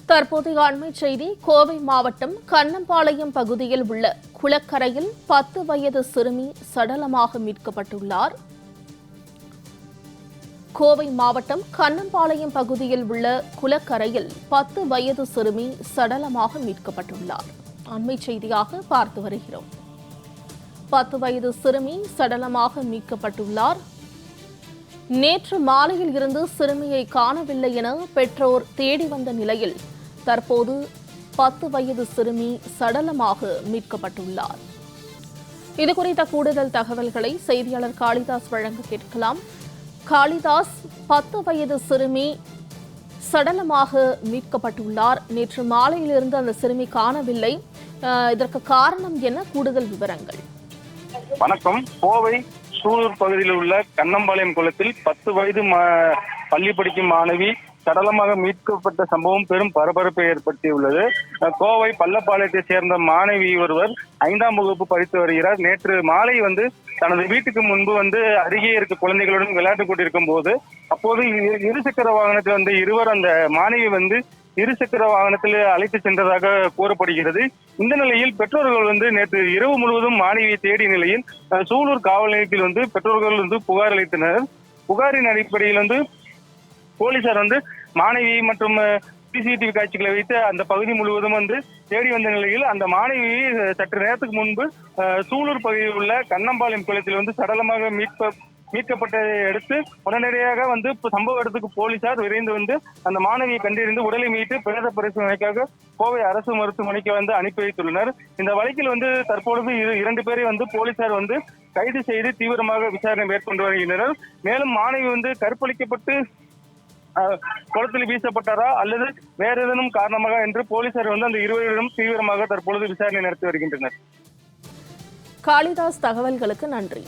தற்போதைய அண்மை செய்தி கோவை மாவட்டம் கண்ணம்பாளையம் பகுதியில் உள்ள குளக்கரையில் 10 வயது சிறுமி சடலமாக மீட்கப்பட்டுள்ளார். கோவை மாவட்டம் கண்ணம்பாளையம் பகுதியில் உள்ள குளக்கரையில் 10 வயது சிறுமி சடலமாக மீட்கப்பட்டுள்ளார். அண்மை செய்தியாக பார்த்து வருகிறோம். 10 வயது சிறுமி சடலமாக மீட்கப்பட்டுள்ளார். நேற்று மாலையில் இருந்து சிறுமியை காணவில்லை என பெற்றோர் தேடி வந்த நிலையில் தற்போது 10 வயது சிறுமி சடலமாக மீட்கப்பட்டுள்ளார். இதுகுறித்த கூடுதல் தகவல்களை செய்தியாளர் காளிதாஸ் வழங்க கேட்கலாம். காளிதாஸ், 10 வயது சிறுமி சடலமாக மீட்கப்பட்டுள்ளார். நேற்று மாலையிலிருந்து அந்த சிறுமி காணவில்லை. இதற்கு காரணம் என்ன? கூடுதல் விவரங்கள். வணக்கம். கோவை சூலூர் பகுதியில் உள்ள கண்ணம்பாளையம் குளத்தில் 10 வயது பள்ளி படிக்கும் மாணவி சடலமாக மீட்கப்பட்ட சம்பவம் பெரும் பரபரப்பை ஏற்படுத்தியுள்ளது. கோவை பள்ளப்பாளையத்தை சேர்ந்த மாணவி ஒருவர் 5ஆம் வகுப்பு படித்து வருகிறார். நேற்று மாலை தனது வீட்டுக்கு முன்பு அருகே இருக்க குழந்தைகளுடன் விளையாட்டு கொண்டிருக்கும் போது அப்போது இருசக்கர வாகனத்தில் இருவர் அந்த மாணவி இருசக்கர வாகனத்தில் அழைத்து சென்றதாக கூறப்படுகிறது. இந்த நிலையில் பெற்றோர்கள் நேற்று இரவு முழுவதும் மாணவியை தேடிய நிலையில் சூலூர் காவல் நிலையத்தில் பெற்றோர்கள் புகார் அளித்தனர். புகாரின் அடிப்படையில் போலீசார் மாணவி மற்றும் சிசிடிவி காட்சிகளை வைத்து அந்த பகுதி முழுவதும் தேடி வந்த நிலையில் அந்த மாணவி சற்று நேரத்துக்கு முன்பு சூலூர் பகுதியில் உள்ள கண்ணம்பாளையம் குளத்தில் சடலமாக மீட்கப்பட்டதை அடுத்து உடனடியாக சம்பவ இடத்துக்கு போலீசார் விரைந்து அந்த மாணவியை கண்டறிந்து உடலை மீட்டு பிரேத பரிசோதனைக்காக கோவை அரசு மருத்துவமனைக்கு அனுப்பி வைத்துள்ளனர். இந்த வழக்கில் தற்பொழுது 2 பேரை போலீசார் கைது செய்து தீவிரமாக விசாரணை மேற்கொண்டு வருகின்றனர். மேலும் மாணவி கற்பழிக்கப்பட்டு குளத்தில் வீசப்பட்டாரா அல்லது வேற ஏதேனும் காரணமாக என்று போலீசார் அந்த இருவரிடம் தீவிரமாக தற்பொழுது விசாரணை நடத்தி வருகின்றனர். காளிதாஸ், தகவல்களுக்கு நன்றி.